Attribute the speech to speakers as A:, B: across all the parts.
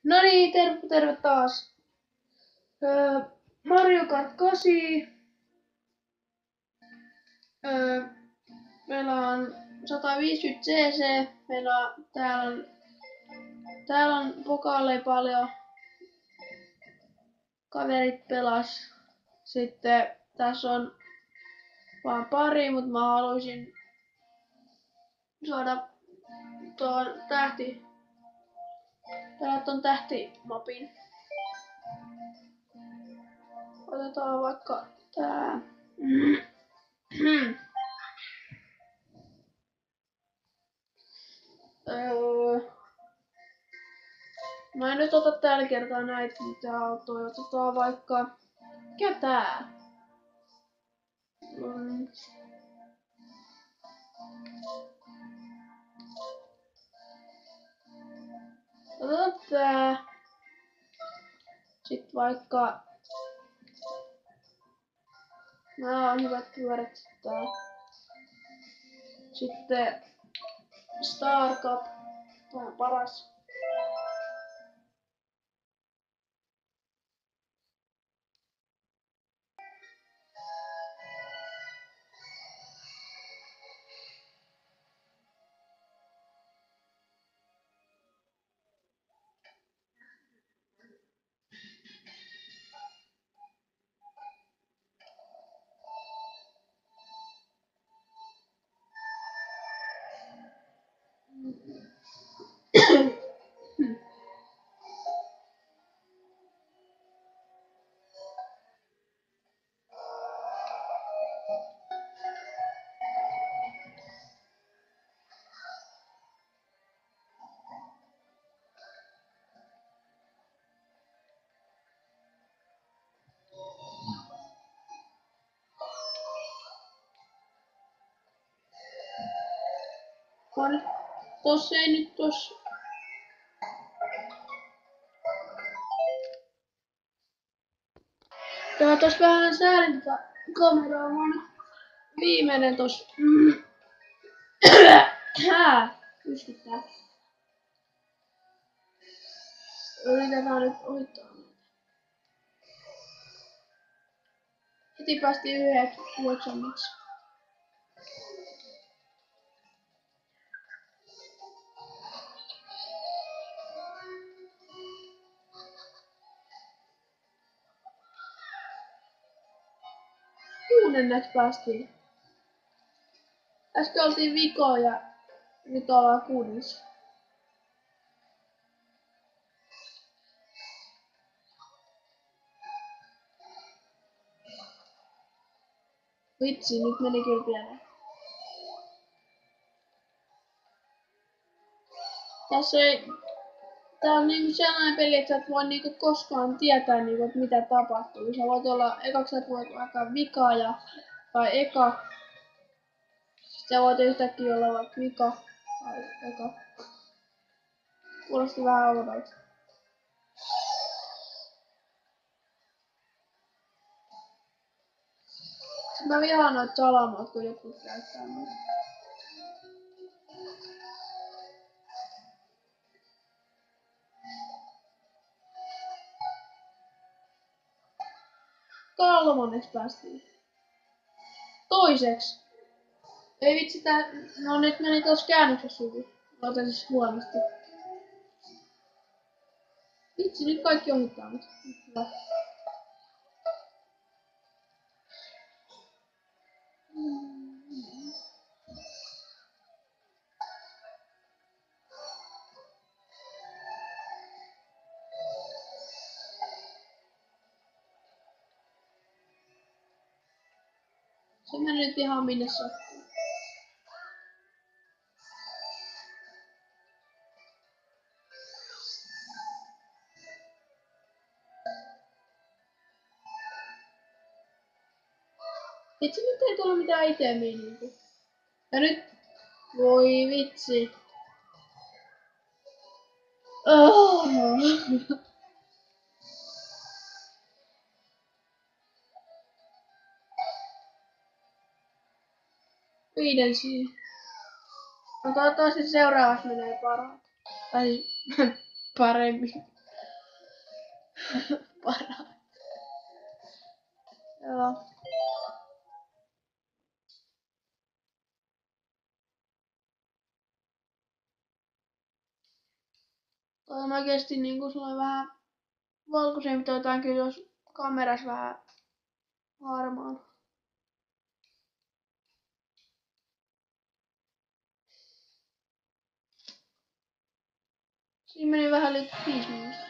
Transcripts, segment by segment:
A: No niin, terve taas. Mario Kart 8. Öö, meillä on 150 cc. Täällä on pokaaleja paljon. Kaverit pelas. Sitten tässä on vaan pari, mutta mä haluaisin saada tuon tähtimapin. Otetaan vaikka tää. Mä en nyt ota tällä kertaa näitä mitä autoja. Otetaan vaikka. Mikä tää? Otetaan tää. Sitten vaikka. Nää on hyvät pyörät. Tää. Sitten Star Cup. Tää on paras. Tossa ei nyt tossa. Tää tos vähän säälin kameraa. Mä oon viimeinen tos. Pystyttää. Yritetään nyt ohittaa. Heti päästiin 9. Kuudenneksi päästiin. Äsken oltiin vikoa ja nyt ollaan 6. Vitsi, nyt meni kyllä pieleen. Tää on niinku sellainen peli, että sä et voi niinku koskaan tietää niinku, että mitä tapahtuu. Sä voit olla, ekaksi sä voit alkaa vikaa tai eka. Sitten sä voit yhtäkkiä olla vaikka vika tai eka. Kuulosti vähän oudolta. Sitten mä vihaan noita salamoita, kun jotkut käyttää noita. Kolmanneksi päästiin. Toiseksi. Ei vitsi no nyt meni tuossa käännöksessä hyvin. Otan siis huonosti. Vitsi, nyt kaikki ohittaa mut. Hyvä. Se meni nyt ihan minne sattuu. Vitsi, nyt ei tullut mitään itemiä niinku. Ja nyt, voi vitsi. Oh. Viidensiä. No toivottavasti seuraavassa menee paremmin. Parhaat. Joo. Toi on oikeesti niinku sellainen vähän valkoisempi tai jotain kyllä jos kameras vähän harmaan. Siinä meni vähän yli 5 minuuttia.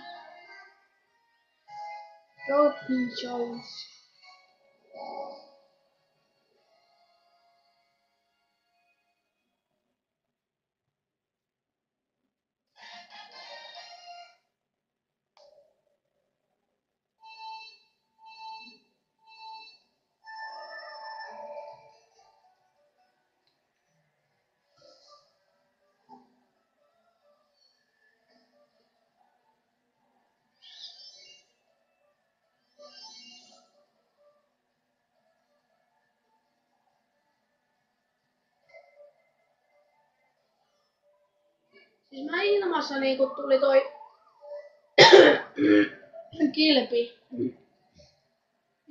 A: Doping Jones. Siis mä ilmassa niinku tuli toi kilpi.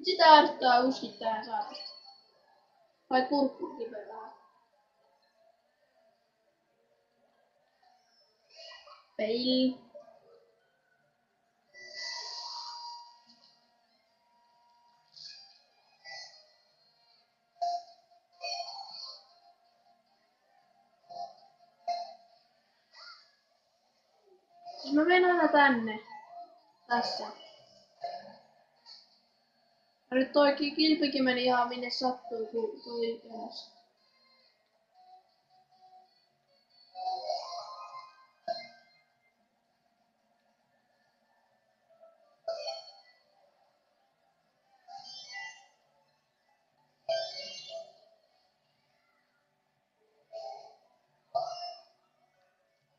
A: Sitä ärsyttää uskittaa saarasta. Vai kurkku kiperää. Peili. Siis mä menen aina tänne. Tässä. Ja nyt toi kilpikin meni ihan minne sattuu, kun toi ylös.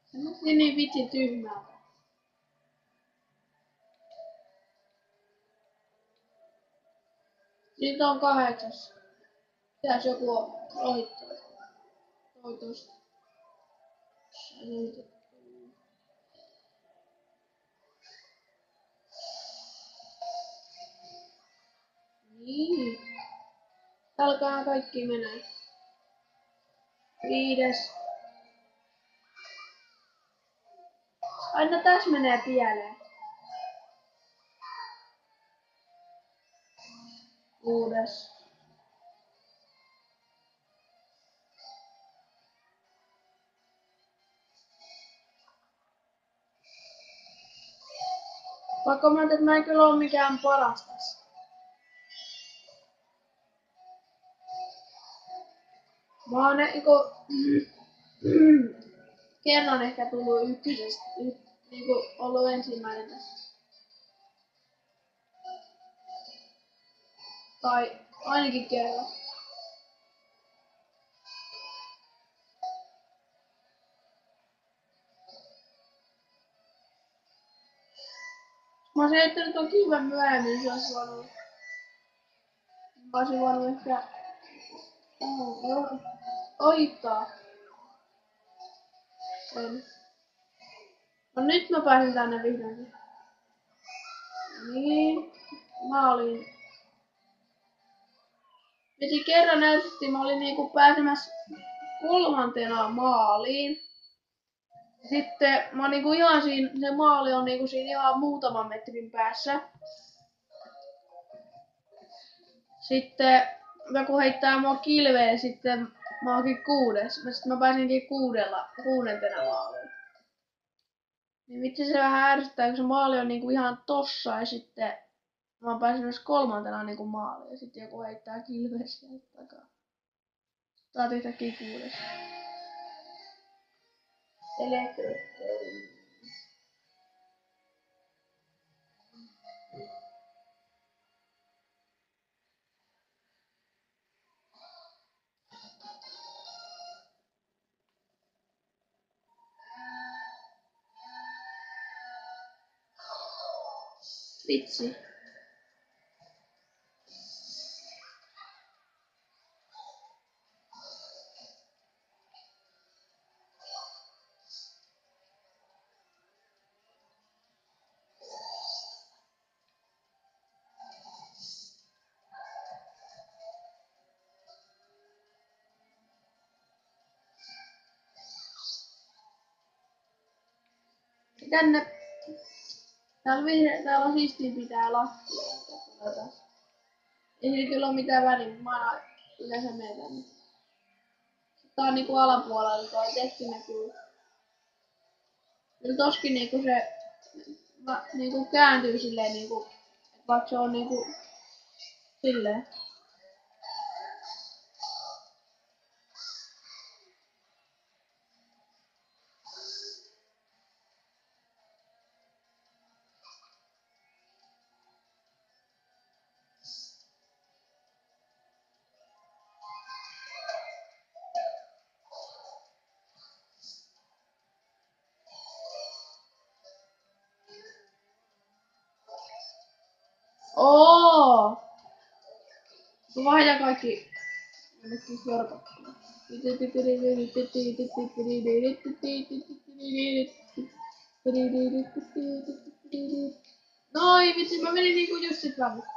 A: Se näytti niin vitsi tyhmältä. Nyt on 8. Pitäis joku ohittaa. Toi tosta. Niin. Alkaa kaikki menee. 5. Aina tässä menee pieleen. 6. Vaikka mä ajattelin, että mä en kyllä oo mikään paras tässä. Mä oon niinku kerran ehkä tullut ykkösestä. Niinku ollut ensimmäinen tässä. Tai ainakin kerran. Mä oon heittänyt ton kilven myöhemmin, se olisi voinut. Mä olisin voinut ehkä ohittaa sen. No nyt mä pääsin tänne vihdoinkin. Niin. Mä olin. Vesi kerran ärsytti, mä olin niinku pääsemässä 3. maaliin. Sitten mä oon niinku ihan siinä, se maali on niinku siinä ihan muutaman metrin päässä. Sitten joku heittää mua kilveen, sitten mä oonkin 6. Sitten mä pääsinkin 6. maaliin. Niin vitsi se vähän ärsyttää, kun se maali on niinku ihan tossa ja sitten mä oon päässyt myös 3. niinku maaliin ja sitten joku heittää kilveen sieltä takaa. Saat yhtäkkiä 6. Elektro. Vitsi. Tänne. Täällä on siistiimpi tää lattia. Ei sillä kyllä oo mitään väliä, mä aina yleensä menen tänne. Tää on niinku alapuolella, toi teksti näkyy. Kyllä toskin niinku se niinku kääntyy silleen niinku, vaikka se on niinku silleen. Oo! Mä vaihdan kaikki jonnekin jorpakkoon. Noi vitsi, mä menin niinku just sit välissä.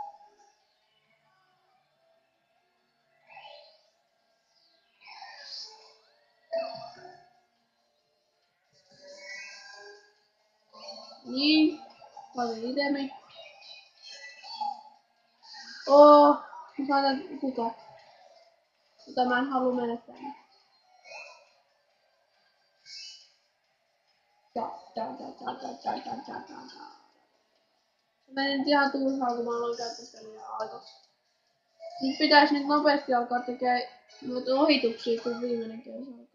A: Niin. Paljon itemi. Oo. Mä saatan kuka. Mutta mä en halua mennä tänne. Mä menin ihan turhaan, kun mä aloin käyttää sitä liian aikaa. Nyt pitäis nyt nopeasti alkaa tekee noita ohituksia, kun viimeinen kerta alkaa.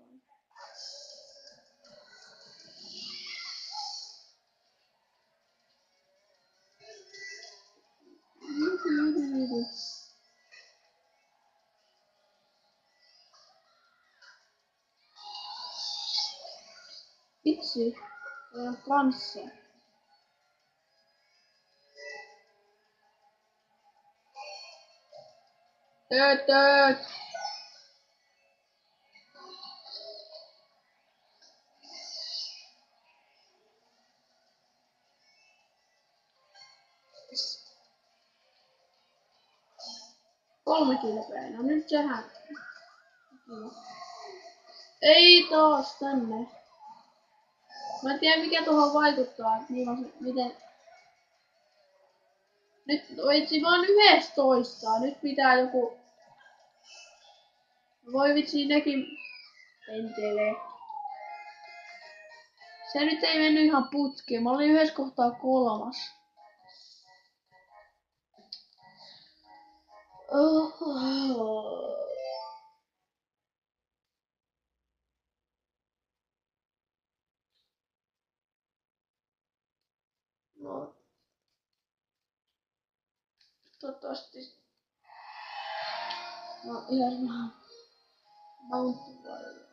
A: Vitsi. Toi on kanssa. Tööt. Kolme kilpeä. No nyt sehän. Ei taas tänne. Mä en tiedä mikä tuohon vaikuttaa, että miten. Nyt vitsi mä oon 11. Nyt pitää joku. Voi vitsi nekin pentelee. Se nyt ei mennyt ihan putkeen. Mä olin yhdessä kohtaa 3. No, toivottavasti. No ihan vähän. Mounttuvarjo.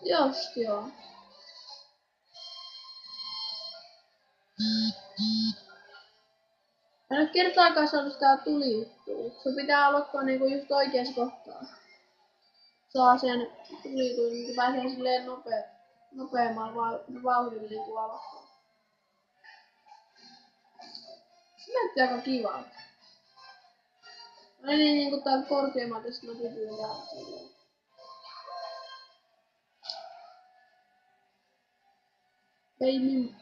A: Just joo. Mä en oo kertaakaan saanut sitä tulijuttua. Se pitää aloittaa niinku just oikeassa kohtaa. Saa sen tulijutun, niin pääsee silleen nopeammalla vauhdilla niinku aloittaa. Se näytti aika kivalta. Mä menin niinku täällä korkeammalta, sit mä tippuin täältä silleen. Baby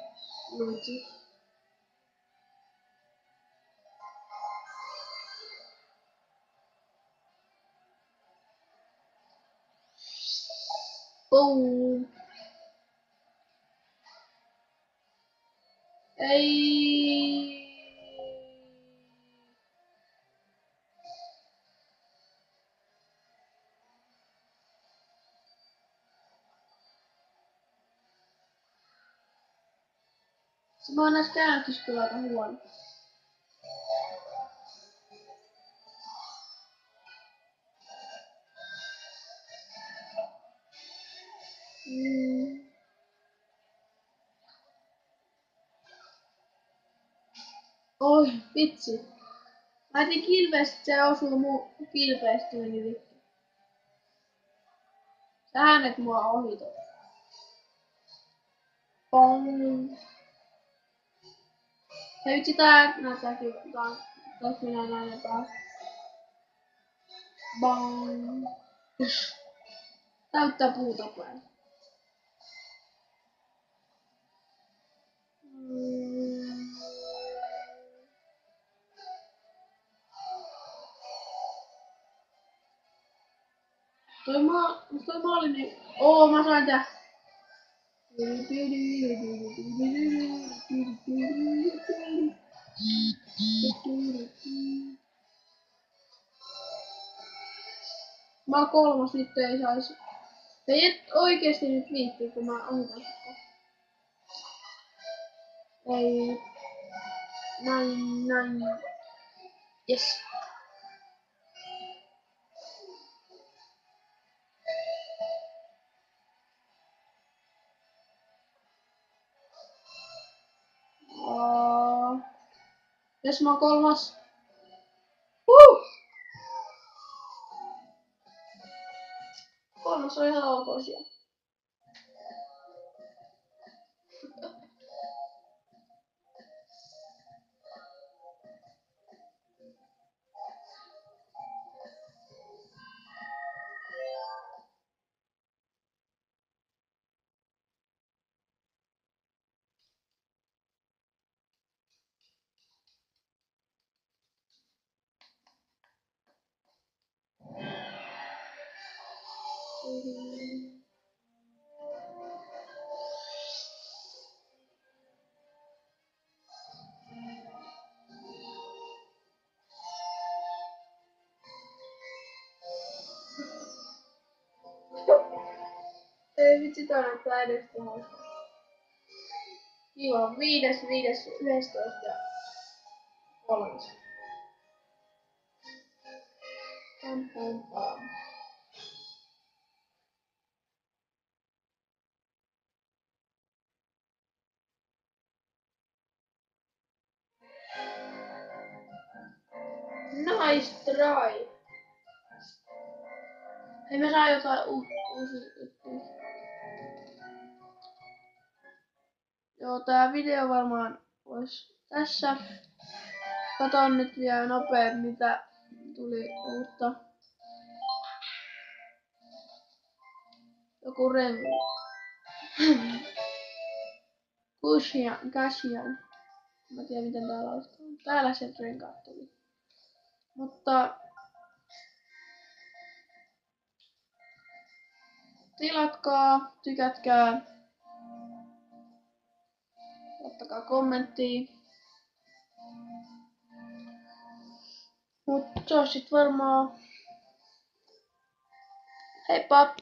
A: Luigi. Boom. Ei. Se mä oon näissä käännöksissä kyllä aika huono. Oi, vitsi. Mä etin kilpeästi, se osuu mun kilpeästi meni rikki. Sä äänet mua ohi tuossa. Hei vitsi tää näyttää kyllä. Taas minä näin jotain. Bang. Täyttää puuta päin. Toi maali niin... Mä sain tää. Mä oon kolmas, nyt ei saisi. Ei et oikeesti nyt viitti, kun mä ohitan sitä. Ei. Näin. Yes. Jos mä oon kolmas. Kolmas on ihan ok siellä. Ei vitsi, tää näyttää edestä hauskaa. Kiva, 5.11. ja 3. Pam. Nice try. Hei, me saa jotain uusia juttuja. Joo, tää video varmaan ois tässä. Katon nyt vielä nopeet, mitä tuli uutta. Joku rengu. Kashian. Mä tiedän miten tää lausuu. Täällä se renkaat tuli. Mutta tilatkaa, tykätkää, ottakaa kommenttia. Mut se on sit varmaan. Heippa!